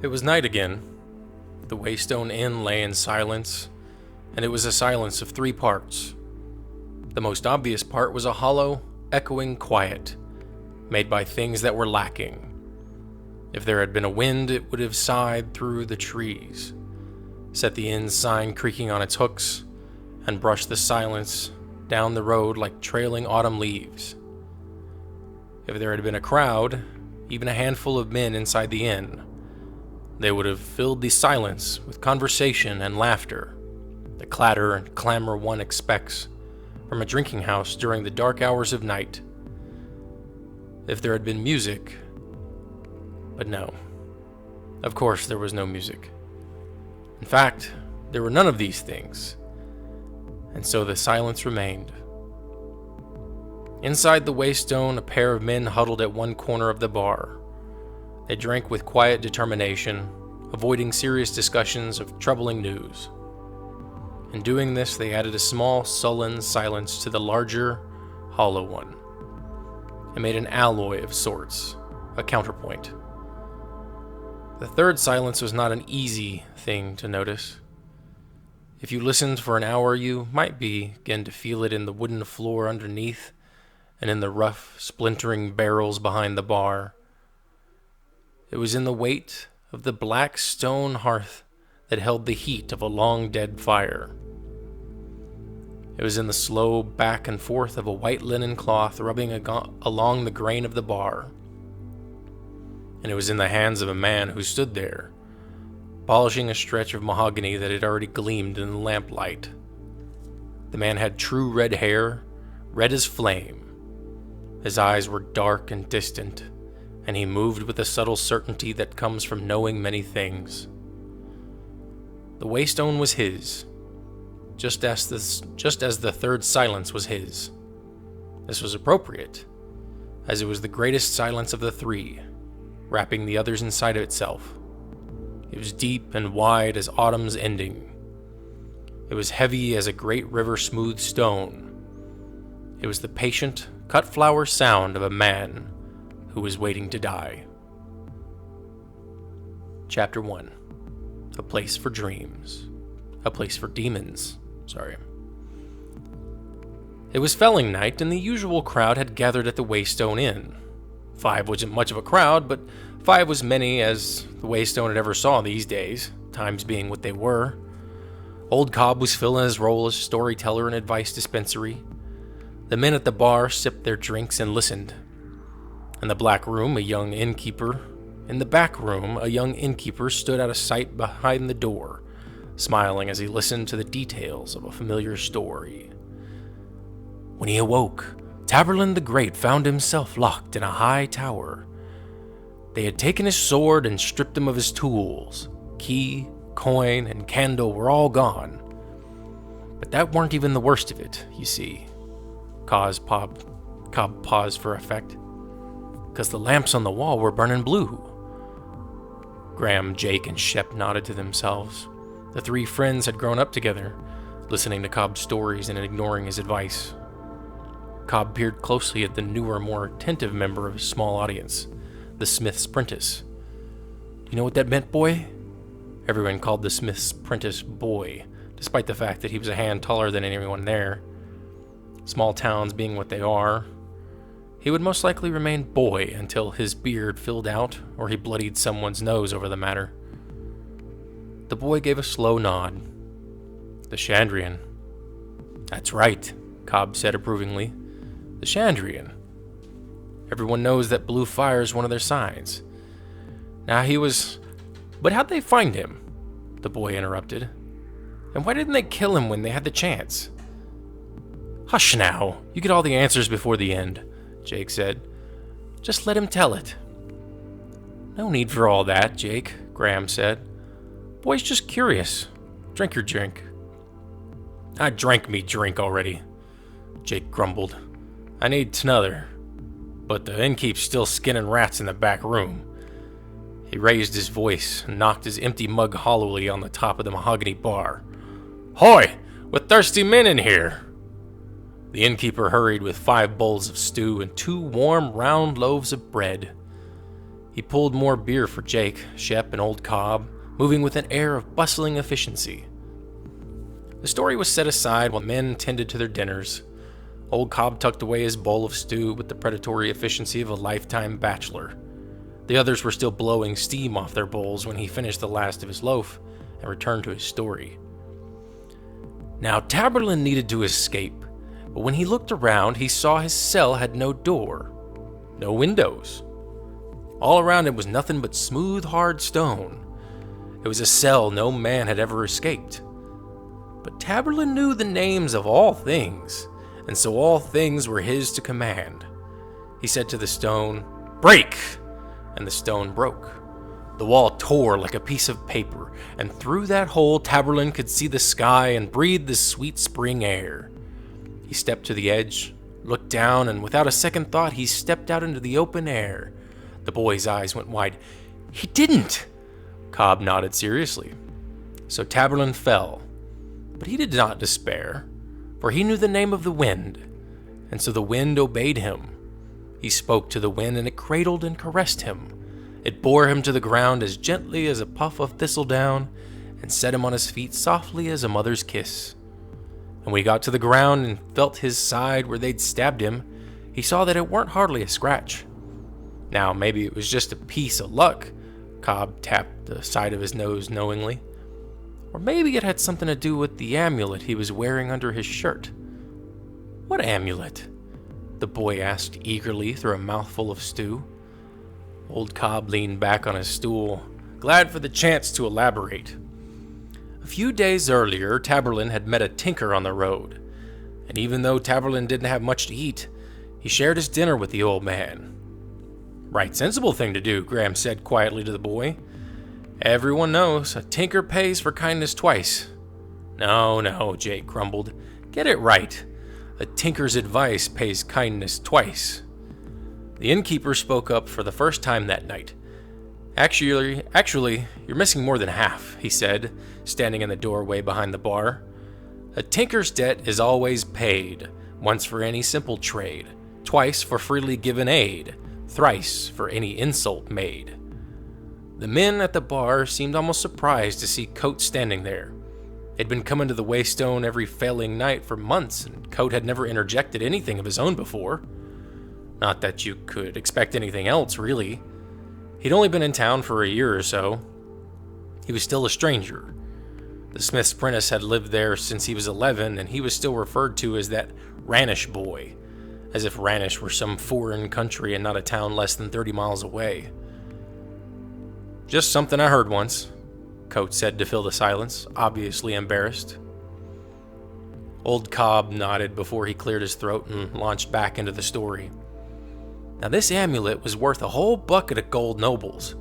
It was night again. The Waystone Inn lay in silence, and it was a silence of three parts. The most obvious part was a hollow, echoing quiet, made by things that were lacking. If there had been a wind, it would have sighed through the trees, set the inn's sign creaking on its hooks, and brushed the silence down the road like trailing autumn leaves. If there had been a crowd, even a handful of men inside the inn, they would have filled the silence with conversation and laughter, the clatter and clamor one expects from a drinking house during the dark hours of night. If there had been music, but no, of course there was no music. In fact, there were none of these things, and so the silence remained. Inside the Waystone, a pair of men huddled at one corner of the bar. They drank with quiet determination, avoiding serious discussions of troubling news. In doing this, they added a small, sullen silence to the larger, hollow one. It made an alloy of sorts, a counterpoint. The third silence was not an easy thing to notice. If you listened for an hour, you might begin to feel it in the wooden floor underneath and in the rough, splintering barrels behind the bar. It was in the weight of the black stone hearth that held the heat of a long-dead fire. It was in the slow back and forth of a white linen cloth rubbing along the grain of the bar. And it was in the hands of a man who stood there, polishing a stretch of mahogany that had already gleamed in the lamplight. The man had true red hair, red as flame. His eyes were dark and distant, and he moved with the subtle certainty that comes from knowing many things. The Waystone was his, just as the third silence was his. This was appropriate, as it was the greatest silence of the three, wrapping the others inside of itself. It was deep and wide as autumn's ending. It was heavy as a great river smooth stone. It was the patient, cut-flower sound of a man who was waiting to die. Chapter 1. A place for dreams. A place for demons. It was felling night, and the usual crowd had gathered at the Waystone Inn. 5 wasn't much of a crowd, but 5 was many as the Waystone had ever saw these days, times being what they were. Old Cobb was filling his role as storyteller and advice dispensary. The men at the bar sipped their drinks and listened. In the back room, a young innkeeper stood out of sight behind the door, smiling as he listened to the details of a familiar story. When he awoke, Taborlin the Great found himself locked in a high tower. They had taken his sword and stripped him of his tools. Key, coin, and candle were all gone. But that weren't even the worst of it, you see. Cobb paused for effect, because the lamps on the wall were burning blue. Graham, Jake, and Shep nodded to themselves. The 3 friends had grown up together, listening to Cobb's stories and ignoring his advice. Cobb peered closely at the newer, more attentive member of his small audience, the smith's apprentice. "Do you know what that meant, boy?" Everyone called the smith's apprentice boy, despite the fact that he was a hand taller than anyone there. Small towns being what they are, he would most likely remain boy until his beard filled out or he bloodied someone's nose over the matter. The boy gave a slow nod. "The Chandrian." "That's right," Cobb said approvingly. "The Chandrian. Everyone knows that blue fire is one of their signs. Now But how'd they find him?" the boy interrupted. "And why didn't they kill him when they had the chance?" "Hush now, you get all the answers before the end," Jake said. "Just let him tell it." "No need for all that, Jake," Graham said. "Boy's just curious. Drink your drink." "I drank me drink already," Jake grumbled. "I need t'nother. But the innkeep's still skinning rats in the back room." He raised his voice and knocked his empty mug hollowly on the top of the mahogany bar. "Hoy! With thirsty men in here!" The innkeeper hurried with 5 bowls of stew and 2 warm, round loaves of bread. He pulled more beer for Jake, Shep, and old Cobb, moving with an air of bustling efficiency. The story was set aside while men tended to their dinners. Old Cobb tucked away his bowl of stew with the predatory efficiency of a lifetime bachelor. The others were still blowing steam off their bowls when he finished the last of his loaf and returned to his story. Now, Taberlin needed to escape, but when he looked around, he saw his cell had no door, no windows. All around it was nothing but smooth, hard stone. It was a cell no man had ever escaped. But Taberlin knew the names of all things, and so all things were his to command. He said to the stone, "Break!" and the stone broke. The wall tore like a piece of paper, and through that hole Taberlin could see the sky and breathe the sweet spring air. He stepped to the edge, looked down, and without a second thought he stepped out into the open air. The boy's eyes went wide. "He didn't!" Cobb nodded seriously. So Taberlin fell, but he did not despair, for he knew the name of the wind, and so the wind obeyed him. He spoke to the wind, and it cradled and caressed him. It bore him to the ground as gently as a puff of thistledown, and set him on his feet softly as a mother's kiss. And when he got to the ground and felt his side where they'd stabbed him, he saw that it weren't hardly a scratch. Now, maybe it was just a piece of luck. Cobb tapped the side of his nose knowingly. Or maybe it had something to do with the amulet he was wearing under his shirt. "What amulet?" the boy asked eagerly through a mouthful of stew. Old Cobb leaned back on his stool, glad for the chance to elaborate. A few days earlier, Taberlin had met a tinker on the road, and even though Taberlin didn't have much to eat, he shared his dinner with the old man. "Right sensible thing to do," Graham said quietly to the boy. "Everyone knows a tinker pays for kindness twice." No, Jake grumbled. "Get it right. A tinker's advice pays kindness twice." The innkeeper spoke up for the first time that night. Actually, you're missing more than half," he said, standing in the doorway behind the bar. "A tinker's debt is always paid, once for any simple trade, twice for freely given aid, thrice for any insult made." The men at the bar seemed almost surprised to see Coat standing there. They'd been coming to the Waystone every failing night for months, and Coat had never interjected anything of his own before. Not that you could expect anything else, really. He'd only been in town for a year or so. He was still a stranger. The smith's apprentice had lived there since he was 11, and he was still referred to as that Ranish boy, as if Ranish were some foreign country and not a town less than 30 miles away. "Just something I heard once," Coat said to fill the silence, obviously embarrassed. Old Cobb nodded before he cleared his throat and launched back into the story. Now, this amulet was worth a whole bucket of gold nobles,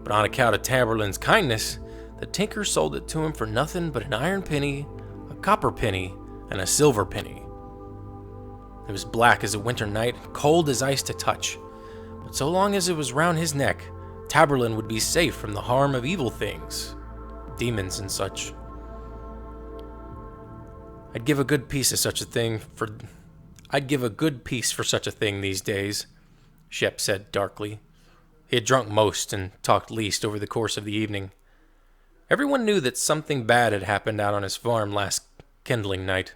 but on account of Taberlin's kindness, the tinker sold it to him for nothing but an iron penny, a copper penny, and a silver penny. It was black as a winter night, cold as ice to touch, but so long as it was round his neck, Taberlin would be safe from the harm of evil things, demons and such. I'd give a good piece for such a thing these days," Shep said darkly. He had drunk most and talked least over the course of the evening. Everyone knew that something bad had happened out on his farm last kindling night,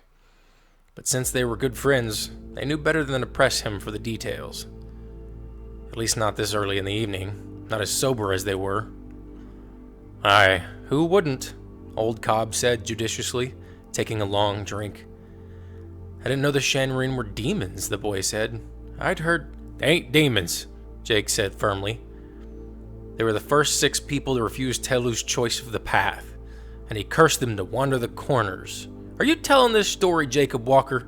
but since they were good friends, they knew better than to press him for the details. At least not this early in the evening, not as sober as they were. "Aye, who wouldn't?" old Cobb said judiciously, taking a long drink. "I didn't know the Shanreen were demons," the boy said. "I'd heard—" "They ain't demons," Jake said firmly. "They were the first 6 people to refuse Telu's choice of the path, and he cursed them to wander the corners." "Are you telling this story, Jacob Walker?"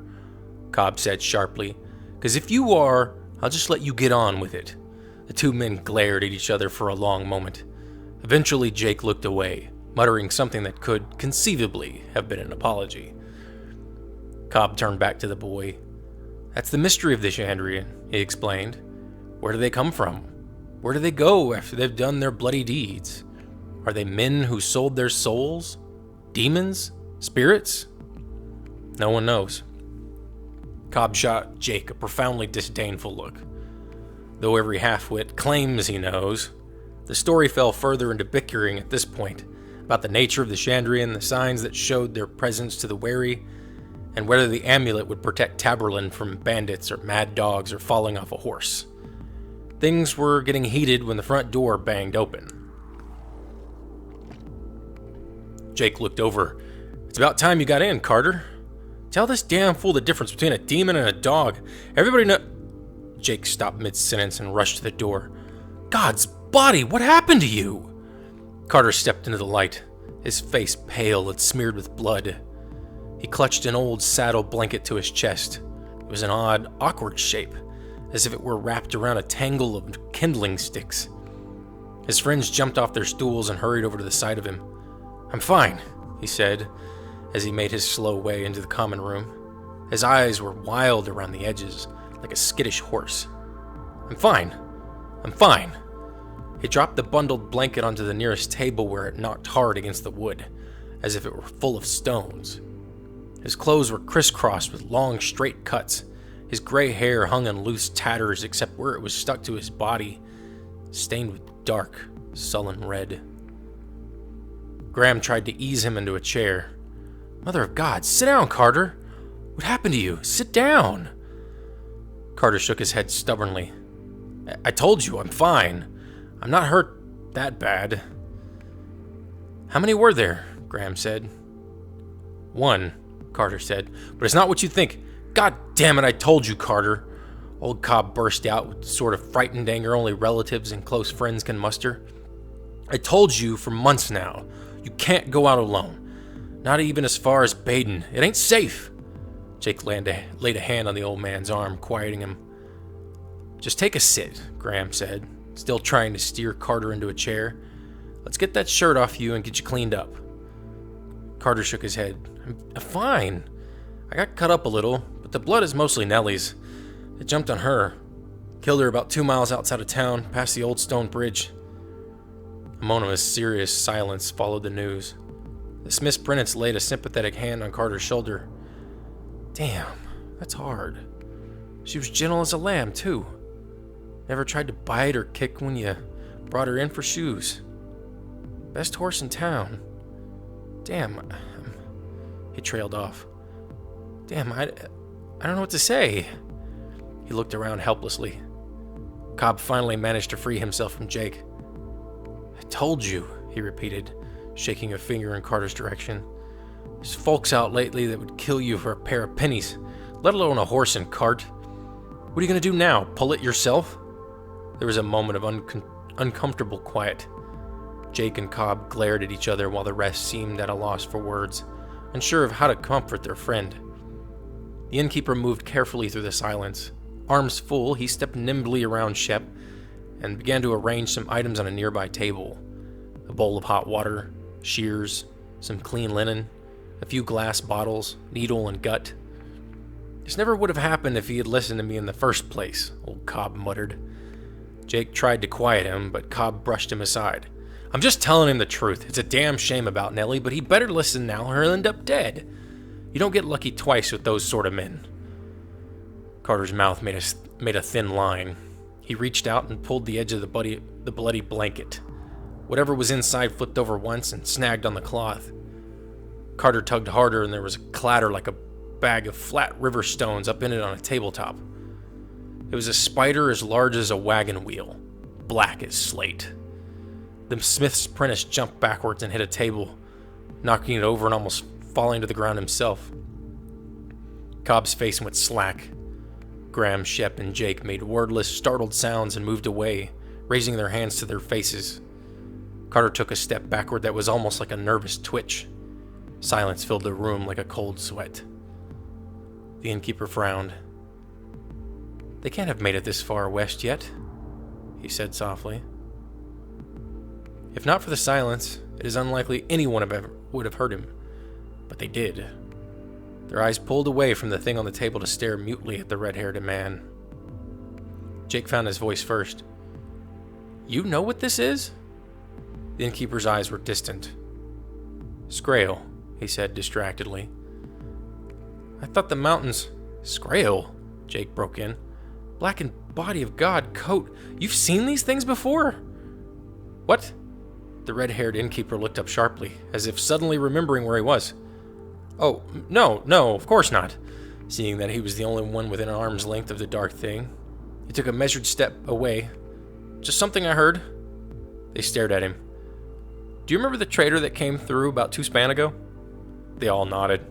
Cobb said sharply. "'Cause if you are, I'll just let you get on with it." The two men glared at each other for a long moment. Eventually, Jake looked away, muttering something that could conceivably have been an apology. Cobb turned back to the boy. "That's the mystery of the Shandrian," he explained. "Where do they come from? Where do they go after they've done their bloody deeds? Are they men who sold their souls? Demons? Spirits? No one knows." Cobb shot Jake a profoundly disdainful look. Though every half-wit claims he knows, the story fell further into bickering at this point about the nature of the Chandrian, the signs that showed their presence to the wary, and whether the amulet would protect Taborlin from bandits or mad dogs or falling off a horse. Things were getting heated when the front door banged open. Jake looked over. "It's about time you got in, Carter. Tell this damn fool the difference between a demon and a dog. Everybody know..." Jake stopped mid-sentence and rushed to the door. "God's body, what happened to you?" Carter stepped into the light, his face pale and smeared with blood. He clutched an old saddle blanket to his chest. It was an odd, awkward shape, as if it were wrapped around a tangle of kindling sticks. His friends jumped off their stools and hurried over to the side of him. "I'm fine," he said, as he made his slow way into the common room. His eyes were wild around the edges, like a skittish horse. "I'm fine. I'm fine." He dropped the bundled blanket onto the nearest table where it knocked hard against the wood, as if it were full of stones. His clothes were crisscrossed with long, straight cuts. His gray hair hung in loose tatters except where it was stuck to his body, stained with dark, sullen red. Graham tried to ease him into a chair. "Mother of God, sit down, Carter! What happened to you? Sit down!" Carter shook his head stubbornly. I told you, I'm fine. I'm not hurt that bad." "How many were there?" Graham said. "One," Carter said, "but it's not what you think." "God damn it, I told you, Carter!" Old Cobb burst out with the sort of frightened anger only relatives and close friends can muster. "I told you for months now, you can't go out alone. Not even as far as Baden. It ain't safe." Jake laid a hand on the old man's arm, quieting him. "Just take a sit," Graham said, still trying to steer Carter into a chair. "Let's get that shirt off you and get you cleaned up." Carter shook his head. I'm fine. I got cut up a little, but the blood is mostly Nellie's. It jumped on her. Killed her about 2 miles outside of town, past the old stone bridge." A moment of serious silence followed the news. The Smith's Prentice laid a sympathetic hand on Carter's shoulder. "Damn, that's hard. She was gentle as a lamb, too. Never tried to bite or kick when you brought her in for shoes. Best horse in town. Damn." He trailed off. "Damn, I don't know what to say." He looked around helplessly. Cobb finally managed to free himself from Jake. "I told you," he repeated, shaking a finger in Carter's direction. "There's folks out lately that would kill you for a pair of pennies, let alone a horse and cart. What are you going to do now, pull it yourself?" There was a moment of uncomfortable quiet. Jake and Cobb glared at each other while the rest seemed at a loss for words, unsure of how to comfort their friend. The innkeeper moved carefully through the silence. Arms full, he stepped nimbly around Shep and began to arrange some items on a nearby table. A bowl of hot water, shears, some clean linen, a few glass bottles, needle and gut. "This never would have happened if he had listened to me in the first place," old Cobb muttered. Jake tried to quiet him, but Cobb brushed him aside. "I'm just telling him the truth. It's a damn shame about Nellie, but he better listen now or he'll end up dead. You don't get lucky twice with those sort of men." Carter's mouth made a thin line. He reached out and pulled the edge of the bloody blanket. Whatever was inside flipped over once and snagged on the cloth. Carter tugged harder and there was a clatter like a bag of flat river stones up in it on a tabletop. It was a spider as large as a wagon wheel, black as slate. The Smith's Prentice jumped backwards and hit a table, knocking it over and almost falling to the ground himself. Cobb's face went slack. Graham, Shep, and Jake made wordless, startled sounds and moved away, raising their hands to their faces. Carter took a step backward that was almost like a nervous twitch. Silence filled the room like a cold sweat. The innkeeper frowned. "They can't have made it this far west yet," he said softly. If not for the silence, it is unlikely anyone would have heard him. But they did. Their eyes pulled away from the thing on the table to stare mutely at the red-haired man. Jake found his voice first. "You know what this is?" The innkeeper's eyes were distant. "Scrael," he said distractedly. "I thought the mountains..." "Scrael?" Jake broke in. Blackened body of God, coat. You've seen these things before? What? The red-haired innkeeper looked up sharply, as if suddenly remembering where he was. Oh, no, of course not. Seeing that he was the only one within arm's length of the dark thing, he took a measured step away. Just something I heard. They stared at him. Do you remember the trader that came through about 2 span ago? They all nodded.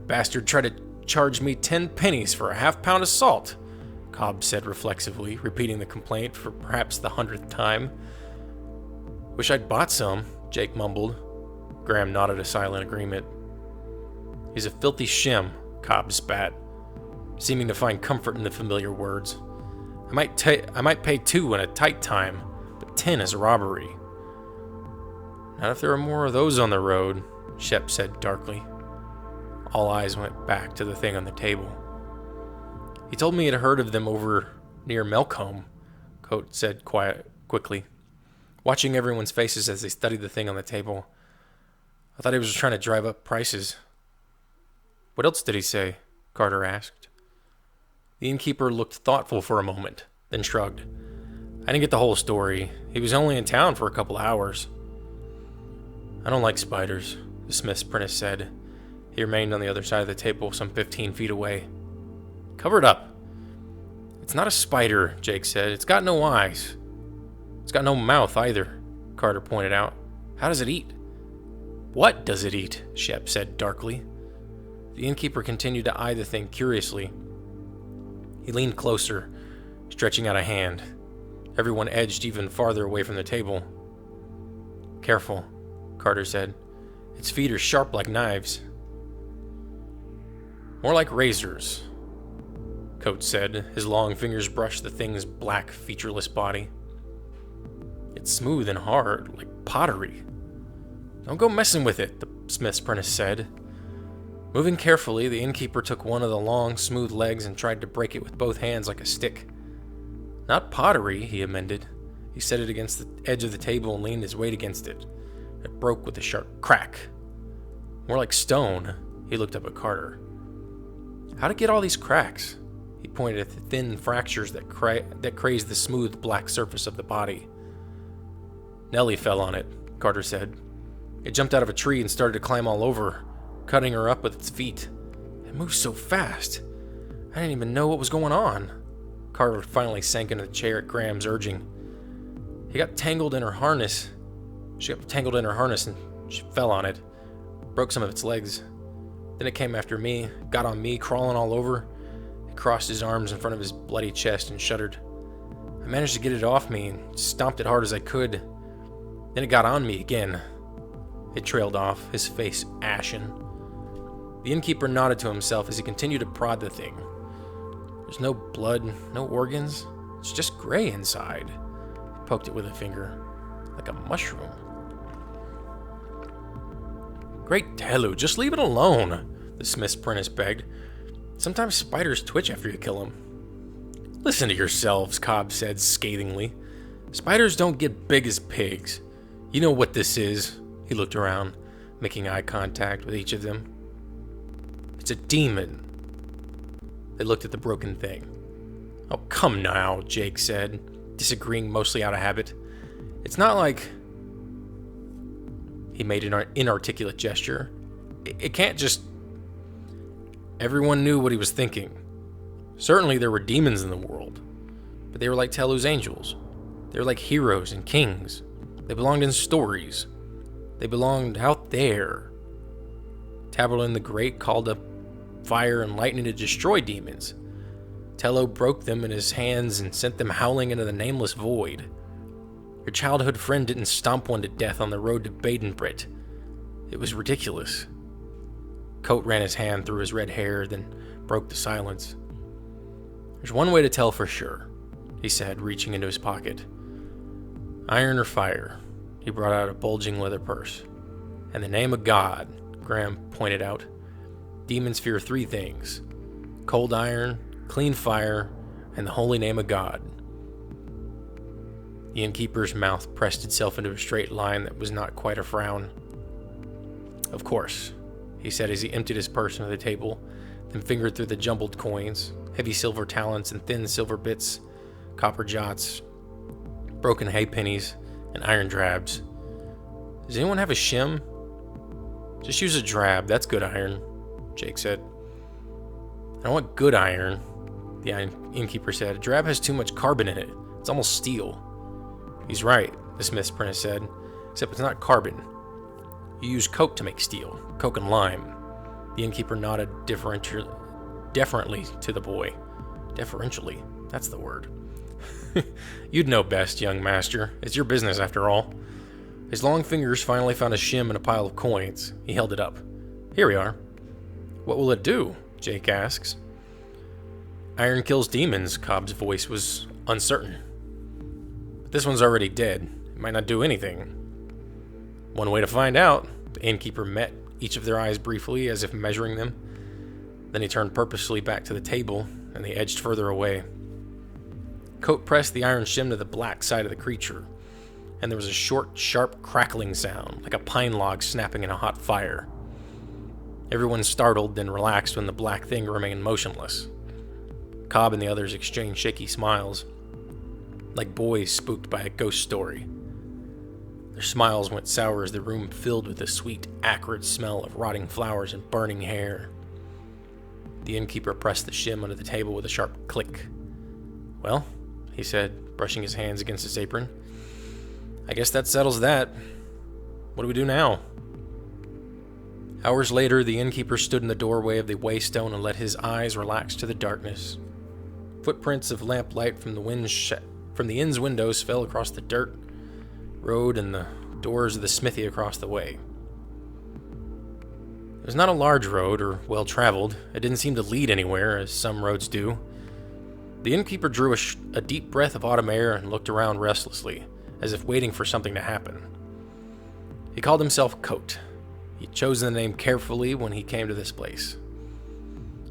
Bastard tried to charge me 10 pennies for a half-pound of salt, Cobb said reflexively, repeating the complaint for perhaps the 100th time. Wish I'd bought some, Jake mumbled. Graham nodded a silent agreement. He's a filthy shim, Cobb spat, seeming to find comfort in the familiar words. I might pay 2 in a tight time, but 10 is a robbery. Not if there are more of those on the road, Shep said darkly. All eyes went back to the thing on the table. He told me he'd heard of them over near Melcombe, Coat said quickly, watching everyone's faces as they studied the thing on the table. I thought he was trying to drive up prices. What else did he say? Carter asked. The innkeeper looked thoughtful for a moment, then shrugged. I didn't get the whole story. He was only in town for a couple hours. I don't like spiders, the smith's apprentice said. He remained on the other side of the table, some 15 feet away. Cover it up. It's not a spider, Jake said. It's got no eyes. It's got no mouth either, Carter pointed out. How does it eat? What does it eat? Shep said darkly. The innkeeper continued to eye the thing curiously. He leaned closer, stretching out a hand. Everyone edged even farther away from the table. Careful, Carter said. Its feet are sharp like knives. More like razors, Coates said. His long fingers brushed the thing's black, featureless body. It's smooth and hard, like pottery. Don't go messing with it, the smith's apprentice said. Moving carefully, the innkeeper took one of the long, smooth legs and tried to break it with both hands like a stick. Not pottery, he amended. He set it against the edge of the table and leaned his weight against it. It broke with a sharp crack. More like stone, he looked up at Carter. How'd it get all these cracks? He pointed at the thin fractures that crazed the smooth black surface of the body. Nellie fell on it, Carter said. It jumped out of a tree and started to climb all over, cutting her up with its feet. It moved so fast. I didn't even know what was going on. Carter finally sank into the chair at Graham's urging. She got tangled in her harness and she fell on it, broke some of its legs. Then it came after me, got on me, crawling all over. He crossed his arms in front of his bloody chest and shuddered. I managed to get it off me and stomped it hard as I could. Then it got on me again. It trailed off, his face ashen. The innkeeper nodded to himself as he continued to prod the thing. There's no blood, no organs. It's just gray inside. He poked it with a finger, like a mushroom. Great Telu, just leave it alone, the smith's apprentice begged. Sometimes spiders twitch after you kill them. Listen to yourselves, Cobb said scathingly. Spiders don't get big as pigs. You know what this is. He looked around, making eye contact with each of them. It's a demon. They looked at the broken thing. Oh, come now, Jake said, disagreeing mostly out of habit. It's not like... He made an inarticulate gesture. It can't just... Everyone knew what he was thinking. Certainly there were demons in the world, but they were like Telu's angels. They were like heroes and kings. They belonged in stories. They belonged out there. Taborlin the Great called up fire and lightning to destroy demons. Tello broke them in his hands and sent them howling into the nameless void. Your childhood friend didn't stomp one to death on the road to Badenbrit. It was ridiculous. Coat ran his hand through his red hair, then broke the silence. There's one way to tell for sure, he said, reaching into his pocket. Iron or fire. He brought out a bulging leather purse. And the name of God, Graham pointed out. Demons fear 3 things: cold iron, clean fire, and the holy name of God. The innkeeper's mouth pressed itself into a straight line that was not quite a frown. Of course, he said as he emptied his purse onto the table, then fingered through the jumbled coins. heavy silver talents and thin silver bits, copper jots, broken hay pennies, and iron drabs. Does anyone have a shim? Just use a drab, that's good iron, Jake said. I want good iron, the innkeeper said. A drab has too much carbon in it. It's almost steel. He's right, the smith's apprentice said, except it's not carbon. You use coke to make steel, coke and lime. The innkeeper nodded deferentially to the boy. Deferentially, that's the word. You'd know best, young master. It's your business, after all. His long fingers finally found a shim in a pile of coins. He held it up. Here we are. What will it do? Jake asks. Iron kills demons, Cobb's voice was uncertain. But this one's already dead. It might not do anything. One way to find out. The innkeeper met each of their eyes briefly, as if measuring them. Then he turned purposely back to the table, and they edged further away. Coat pressed the iron shim to the black side of the creature, and there was a short, sharp crackling sound, like a pine log snapping in a hot fire. Everyone startled, then relaxed when the black thing remained motionless. Cobb and the others exchanged shaky smiles, like boys spooked by a ghost story. Their smiles went sour as the room filled with the sweet, acrid smell of rotting flowers and burning hair. The innkeeper pressed the shim under the table with a sharp click. Well, he said, brushing his hands against his apron. I guess that settles that. What do we do now? Hours later, the innkeeper stood in the doorway of the Waystone and let his eyes relax to the darkness. Footprints of lamplight from the inn's windows fell across the dirt road and the doors of the smithy across the way. It was not a large road or well-traveled. It didn't seem to lead anywhere, as some roads do. The innkeeper drew a deep breath of autumn air and looked around restlessly, as if waiting for something to happen. He called himself Coat. He'd chosen the name carefully when he came to this place.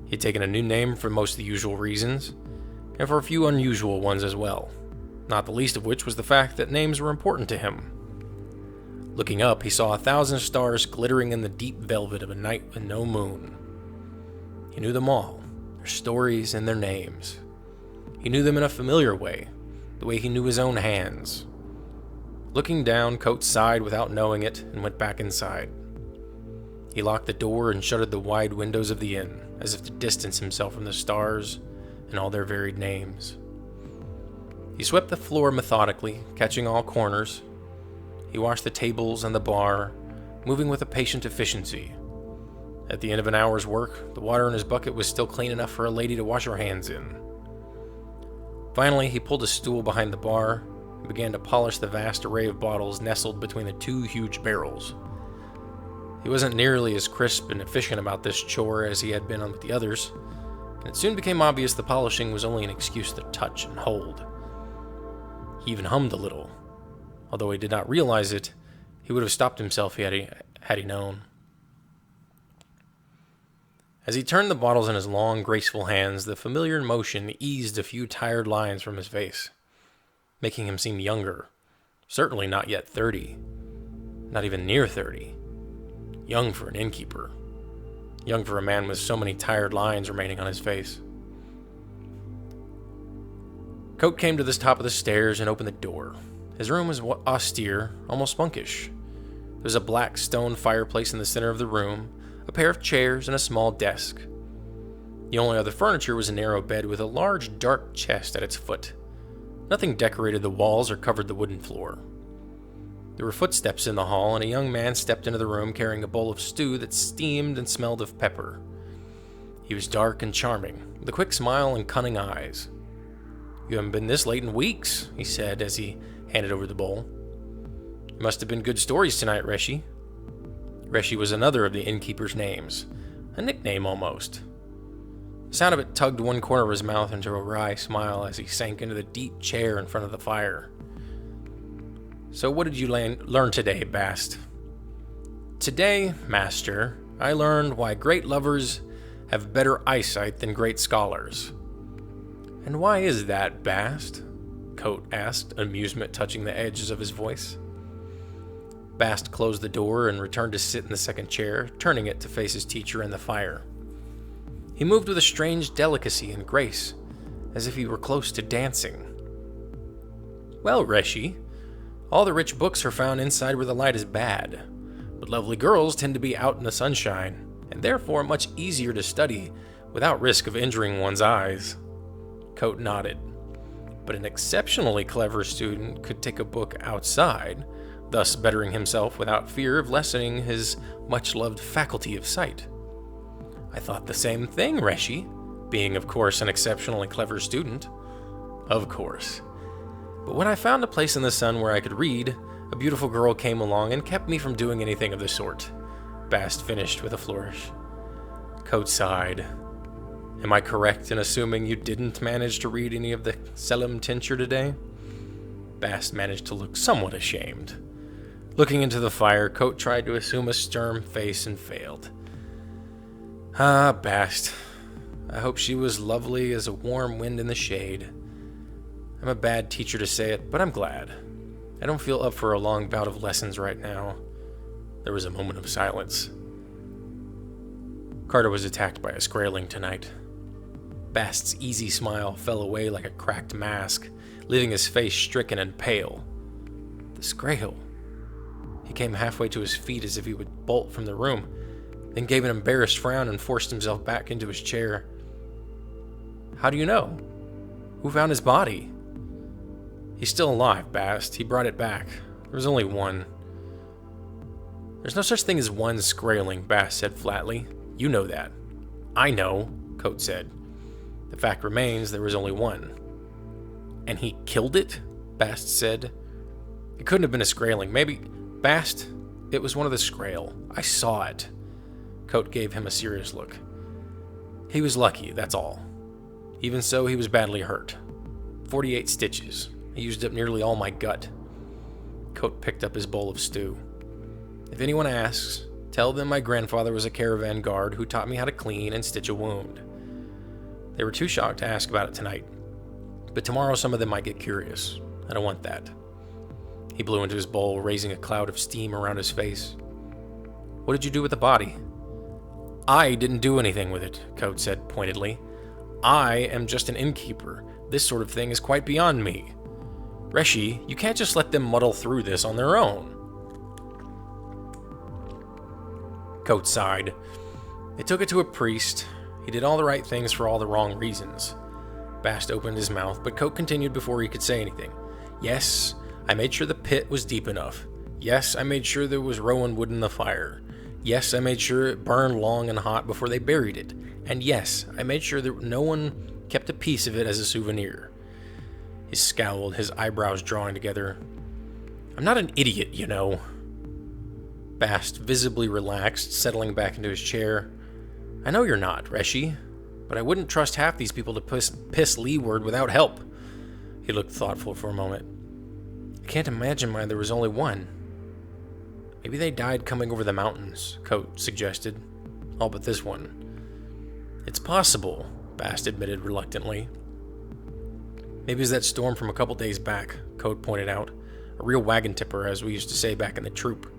He'd taken a new name for most of the usual reasons, and for a few unusual ones as well, not the least of which was the fact that names were important to him. Looking up, he saw 1,000 stars glittering in the deep velvet of a night with no moon. He knew them all, their stories and their names. He knew them in a familiar way, the way he knew his own hands. Looking down, Coat sighed without knowing it and went back inside. He locked the door and shuttered the wide windows of the inn, as if to distance himself from the stars and all their varied names. He swept the floor methodically, catching all corners. He washed the tables and the bar, moving with a patient efficiency. At the end of an hour's work, the water in his bucket was still clean enough for a lady to wash her hands in. Finally, he pulled a stool behind the bar and began to polish the vast array of bottles nestled between the two huge barrels. He wasn't nearly as crisp and efficient about this chore as he had been with the others, and it soon became obvious the polishing was only an excuse to touch and hold. He even hummed a little. Although he did not realize it, he would have stopped himself had he known. As he turned the bottles in his long, graceful hands, the familiar motion eased a few tired lines from his face, making him seem younger. Certainly not yet 30. Not even near 30. Young for an innkeeper. Young for a man with so many tired lines remaining on his face. Coat came to the top of the stairs and opened the door. His room was austere, almost monkish. There was a black stone fireplace in the center of the room, a pair of chairs, and a small desk. The only other furniture was a narrow bed with a large, dark chest at its foot. Nothing decorated the walls or covered the wooden floor. There were footsteps in the hall, and a young man stepped into the room carrying a bowl of stew that steamed and smelled of pepper. He was dark and charming, with a quick smile and cunning eyes. "You haven't been this late in weeks," he said as he handed over the bowl. "There must have been good stories tonight, Reshi." Reshi was another of the innkeeper's names, a nickname almost. The sound of it tugged one corner of his mouth into a wry smile as he sank into the deep chair in front of the fire. "So what did you learn today, Bast?" "Today, master, I learned why great lovers have better eyesight than great scholars." "And why is that, Bast?" Coat asked, amusement touching the edges of his voice. Bast closed the door and returned to sit in the second chair, turning it to face his teacher and the fire. He moved with a strange delicacy and grace, as if he were close to dancing. Well, Reshi, all the rich books are found inside where the light is bad, but lovely girls tend to be out in the sunshine, and therefore much easier to study without risk of injuring one's eyes. Coat nodded. But an exceptionally clever student could take a book outside, thus bettering himself without fear of lessening his much-loved faculty of sight. I thought the same thing, Reshi, being, of course, an exceptionally clever student. Of course. But when I found a place in the sun where I could read, a beautiful girl came along and kept me from doing anything of the sort. Bast finished with a flourish. Coat sighed. Am I correct in assuming you didn't manage to read any of the Selim tincture today? Bast managed to look somewhat ashamed. Looking into the fire, Coat tried to assume a stern face and failed. Ah, Bast. I hope she was lovely as a warm wind in the shade. I'm a bad teacher to say it, but I'm glad. I don't feel up for a long bout of lessons right now. There was a moment of silence. Carter was attacked by a Skraeling tonight. Bast's easy smile fell away like a cracked mask, leaving his face stricken and pale. The Skrael. He came halfway to his feet as if he would bolt from the room, then gave an embarrassed frown and forced himself back into his chair. How do you know? Who found his body? He's still alive, Bast. He brought it back. There was only one. There's no such thing as one Skraeling, Bast said flatly. You know that. I know, Coat said. The fact remains there was only one. And he killed it? Bast said. It couldn't have been a Skraeling. Maybe... Bast, it was one of the Skrael. I saw it. Coat gave him a serious look. He was lucky, that's all. Even so, he was badly hurt. 48 stitches. I used up nearly all my gut. Coat picked up his bowl of stew. If anyone asks, tell them my grandfather was a caravan guard who taught me how to clean and stitch a wound. They were too shocked to ask about it tonight, but tomorrow some of them might get curious. I don't want that. He blew into his bowl, raising a cloud of steam around his face. What did you do with the body? I didn't do anything with it, Coat said pointedly. I am just an innkeeper. This sort of thing is quite beyond me. Reshi, you can't just let them muddle through this on their own. Coat sighed. They took it to a priest. He did all the right things for all the wrong reasons. Bast opened his mouth, but Coat continued before he could say anything. Yes, I made sure the pit was deep enough. Yes, I made sure there was rowan wood in the fire. Yes, I made sure it burned long and hot before they buried it. And yes, I made sure that no one kept a piece of it as a souvenir. He scowled, his eyebrows drawing together. I'm not an idiot, you know. Bast visibly relaxed, settling back into his chair. I know you're not, Reshi, but I wouldn't trust half these people to piss leeward without help. He looked thoughtful for a moment. I can't imagine why there was only one. Maybe they died coming over the mountains, Coat suggested. All but this one. It's possible, Bast admitted reluctantly. Maybe it was that storm from a couple days back, Coat pointed out. A real wagon tipper, as we used to say back in the troop.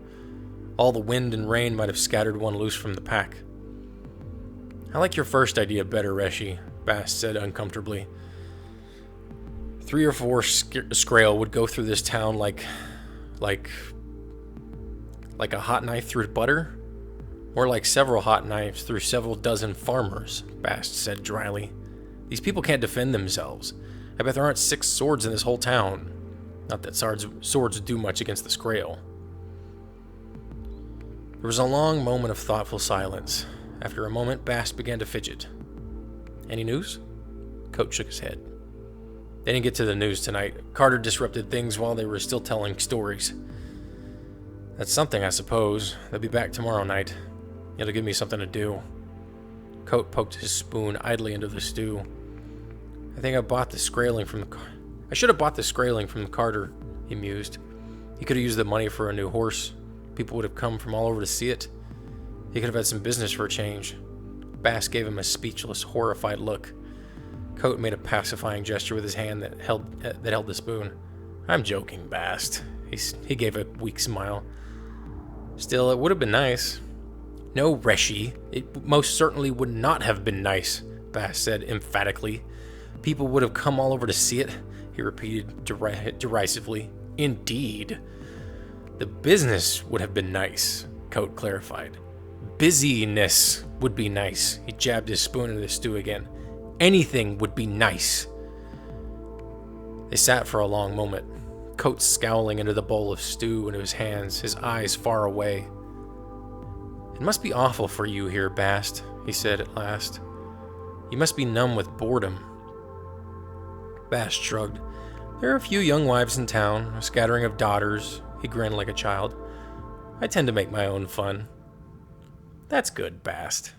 All the wind and rain might have scattered one loose from the pack. I like your first idea better, Reshi, Bast said uncomfortably. 3 or 4 Skrael would go through this town like a hot knife through butter? Or like several hot knives through several dozen farmers, Bast said dryly. These people can't defend themselves. I bet there aren't 6 swords in this whole town. Not that swords do much against the Skrael. There was a long moment of thoughtful silence. After a moment, Bast began to fidget. Any news? Coat shook his head. They didn't get to the news tonight. Carter disrupted things while they were still telling stories. That's something, I suppose. They'll be back tomorrow night. It'll give me something to do. Coat poked his spoon idly into the stew. I think I bought the Skraeling from the... I should have bought the Skraeling from Carter, he mused. He could have used the money for a new horse. People would have come from all over to see it. He could have had some business for a change. Bast gave him a speechless, horrified look. Coat made a pacifying gesture with his hand that held the spoon. I'm joking, Bast. He gave a weak smile. Still, it would have been nice. No, Reshi, it most certainly would not have been nice, Bast said emphatically. People would have come all over to see it, he repeated derisively. Indeed. The business would have been nice, Coat clarified. Busyness would be nice. He jabbed his spoon into the stew again. Anything would be nice. They sat for a long moment, Coat scowling into the bowl of stew into his hands, his eyes far away. It must be awful for you here, Bast, he said at last. You must be numb with boredom. Bast shrugged. There are a few young wives in town, a scattering of daughters. He grinned like a child. I tend to make my own fun. That's good, Bast.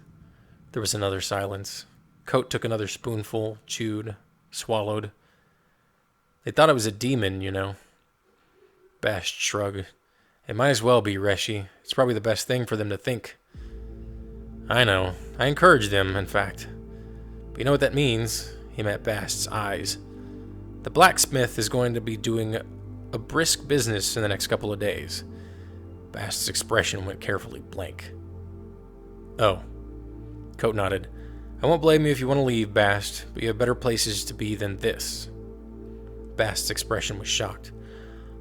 There was another silence. Coat took another spoonful, chewed, swallowed. They thought I was a demon, you know. Bast shrugged. It might as well be, Reshi. It's probably the best thing for them to think. I know. I encourage them, in fact. But you know what that means? He met Bast's eyes. The blacksmith is going to be doing a brisk business in the next couple of days. Bast's expression went carefully blank. Oh. Coat nodded. I won't blame you if you want to leave, Bast, but you have better places to be than this. Bast's expression was shocked.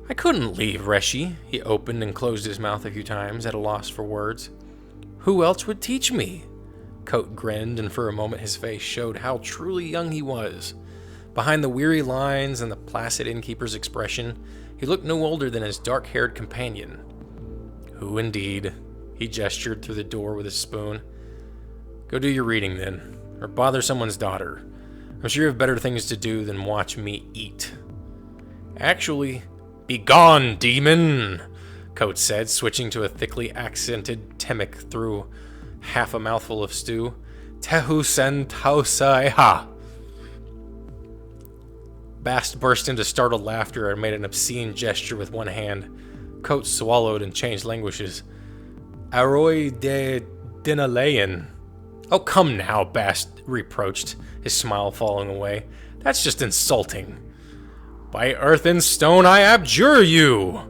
I couldn't leave, Reshi. He opened and closed his mouth a few times, at a loss for words. Who else would teach me? Coat grinned, and for a moment his face showed how truly young he was. Behind the weary lines and the placid innkeeper's expression, he looked no older than his dark-haired companion. Who indeed? He gestured through the door with his spoon. Go do your reading then, or bother someone's daughter. I'm sure you have better things to do than watch me eat. Actually, begone, demon! Coat said, switching to a thickly accented Temic through half a mouthful of stew. Tehu sen tausai ha! Bast burst into startled laughter and made an obscene gesture with one hand. Coat swallowed and changed languages. Aroi de Dinalayan. Oh, come now, Bast reproached, his smile falling away. That's just insulting. By earth and stone, I abjure you!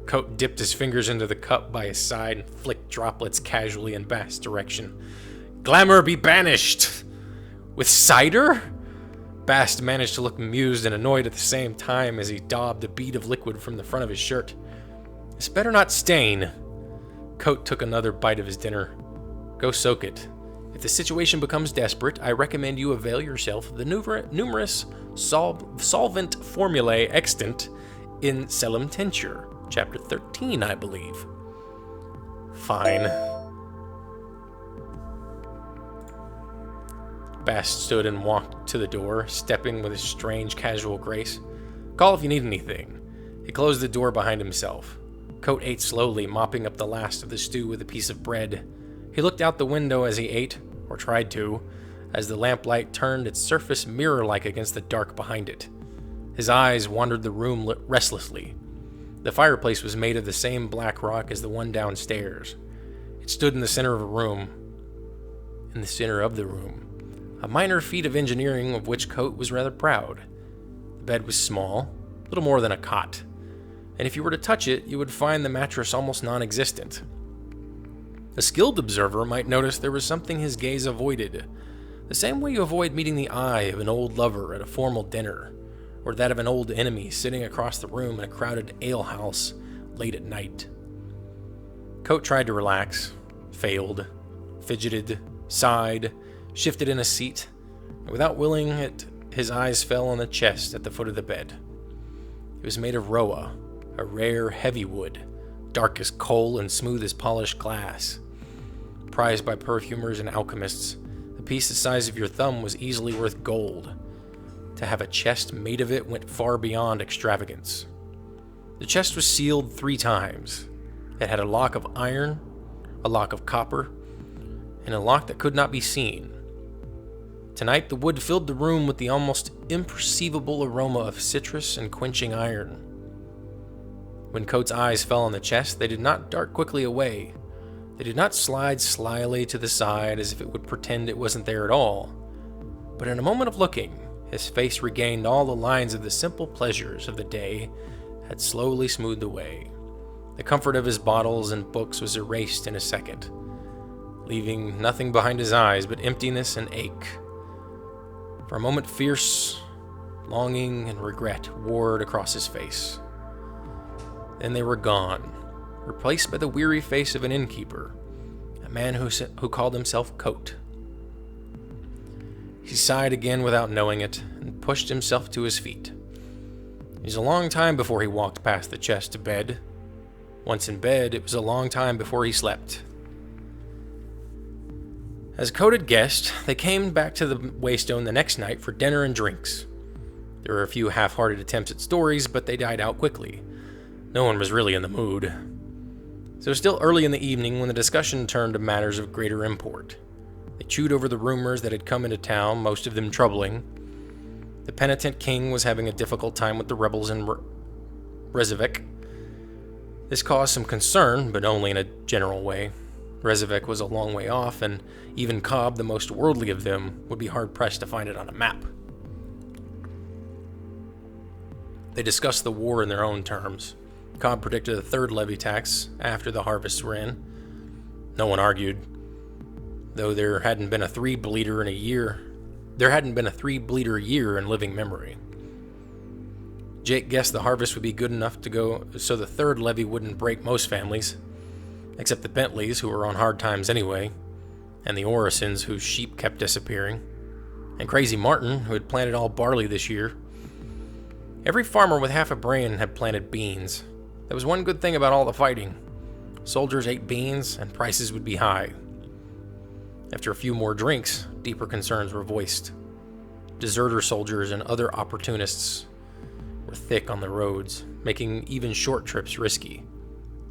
Coat dipped his fingers into the cup by his side and flicked droplets casually in Bast's direction. Glamour be banished! With cider? Bast managed to look amused and annoyed at the same time as he daubed a bead of liquid from the front of his shirt. It's better not stain. Coat took another bite of his dinner. Go soak it. If the situation becomes desperate, I recommend you avail yourself of the numerous solvent formulae extant in Selim Tincture, chapter 13, I believe. Fine. Bast stood and walked to the door, stepping with a strange casual grace. Call if you need anything. He closed the door behind himself. Coat ate slowly, mopping up the last of the stew with a piece of bread. He looked out the window as he ate, or tried to, as the lamplight turned its surface mirror-like against the dark behind it. His eyes wandered the room restlessly. The fireplace was made of the same black rock as the one downstairs. It stood in the center of the room, a minor feat of engineering of which Coat was rather proud. The bed was small, little more than a cot, and if you were to touch it, you would find the mattress almost non-existent. A skilled observer might notice there was something his gaze avoided, the same way you avoid meeting the eye of an old lover at a formal dinner, or that of an old enemy sitting across the room in a crowded alehouse late at night. Coat tried to relax, failed, fidgeted, sighed, shifted in a seat, and without willing it, his eyes fell on the chest at the foot of the bed. It was made of roa, a rare, heavy wood, dark as coal and smooth as polished glass. Prized by perfumers and alchemists, a piece the size of your thumb was easily worth gold. To have a chest made of it went far beyond extravagance. The chest was sealed 3 times. It had a lock of iron, a lock of copper, and a lock that could not be seen. Tonight, the wood filled the room with the almost imperceivable aroma of citrus and quenching iron. When Coat's eyes fell on the chest, they did not dart quickly away. They did not slide slyly to the side as if it would pretend it wasn't there at all. But in a moment of looking, his face regained all the lines of the simple pleasures of the day had slowly smoothed away. The comfort of his bottles and books was erased in a second. leaving nothing behind his eyes but emptiness and ache. For a moment, fierce longing and regret warred across his face. Then they were gone, replaced by the weary face of an innkeeper, a man who called himself Coat. He sighed again without knowing it, and pushed himself to his feet. It was a long time before he walked past the chest to bed. Once in bed, it was a long time before he slept. As Coat had guessed, they came back to the Waystone the next night for dinner and drinks. There were a few half-hearted attempts at stories, but they died out quickly. No one was really in the mood. So it was still early in the evening when the discussion turned to matters of greater import. They chewed over the rumors that had come into town, most of them troubling. The penitent king was having a difficult time with the rebels in Rezavik. This caused some concern, but only in a general way. Rezavik was a long way off, and even Cobb, the most worldly of them, would be hard-pressed to find it on a map. They discussed the war in their own terms. Cobb predicted a third levy tax after the harvests were in. No one argued, though there hadn't been a three-bleeder year in living memory. Jake guessed the harvest would be good enough to go so the third levy wouldn't break most families, except the Bentleys, who were on hard times anyway, and the Orisons, whose sheep kept disappearing, and Crazy Martin, who had planted all barley this year. Every farmer with half a brain had planted beans. There was one good thing about all the fighting. Soldiers ate beans, and prices would be high. After a few more drinks, deeper concerns were voiced. Deserter soldiers and other opportunists were thick on the roads, making even short trips risky.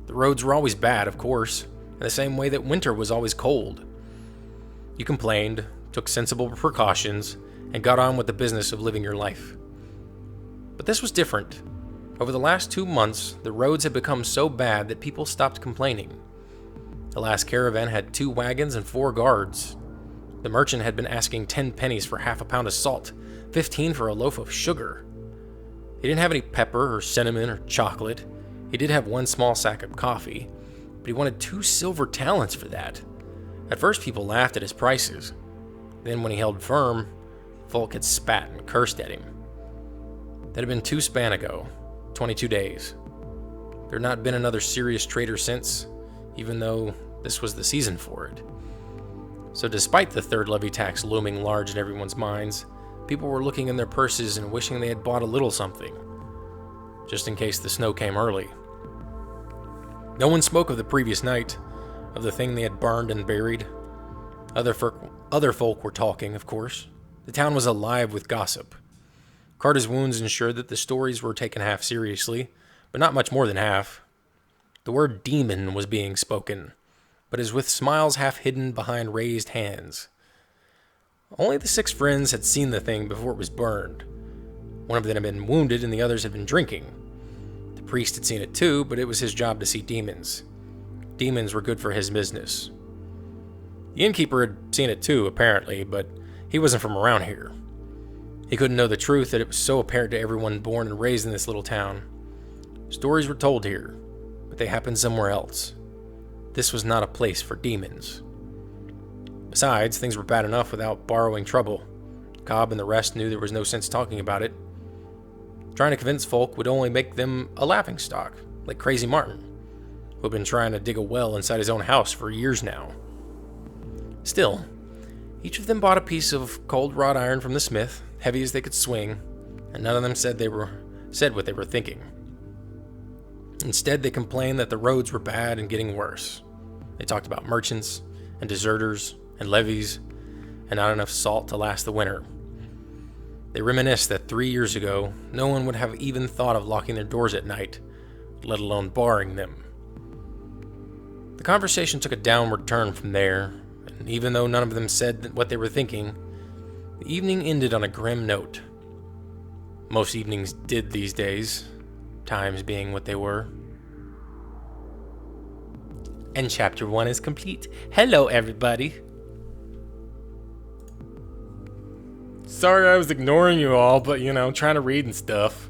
The roads were always bad, of course, in the same way that winter was always cold. You complained, took sensible precautions, and got on with the business of living your life. But this was different. Over the last 2 months, the roads had become so bad that people stopped complaining. The last caravan had 2 wagons and 4 guards. The merchant had been asking 10 pennies for half a pound of salt, 15 for a loaf of sugar. He didn't have any pepper or cinnamon or chocolate. He did have 1 small sack of coffee, but he wanted 2 silver talents for that. At first, people laughed at his prices. Then, when he held firm, folk had spat and cursed at him. That had been 2 span ago, 22 days. There had not been another serious trader since, even though this was the season for it. So despite the third levy tax looming large in everyone's minds, people were looking in their purses and wishing they had bought a little something, just in case the snow came early. No one spoke of the previous night, of the thing they had burned and buried. Other folk were talking, of course. The town was alive with gossip. Carter's wounds ensured that the stories were taken half seriously, but not much more than half. The word demon was being spoken, but as with smiles half hidden behind raised hands. Only the 6 friends had seen the thing before it was burned. One of them had been wounded and the others had been drinking. The priest had seen it too, but it was his job to see demons. Demons were good for his business. The innkeeper had seen it too, apparently, but he wasn't from around here. He couldn't know the truth that it was so apparent to everyone born and raised in this little town. Stories were told here, but they happened somewhere else. This was not a place for demons. Besides, things were bad enough without borrowing trouble. Cobb and the rest knew there was no sense talking about it. Trying to convince folk would only make them a laughingstock, like Crazy Martin, who had been trying to dig a well inside his own house for years now. Still, each of them bought a piece of cold wrought iron from the smith, heavy as they could swing, and none of them said what they were thinking. Instead, they complained that the roads were bad and getting worse. They talked about merchants and deserters and levies and not enough salt to last the winter. They reminisced that 3 years ago, no one would have even thought of locking their doors at night, let alone barring them. The conversation took a downward turn from there, and even though none of them said what they were thinking, the evening ended on a grim note. Most evenings did these days, times being what they were. And chapter 1 is complete. Hello, everybody. Sorry I was ignoring you all, but trying to read and stuff.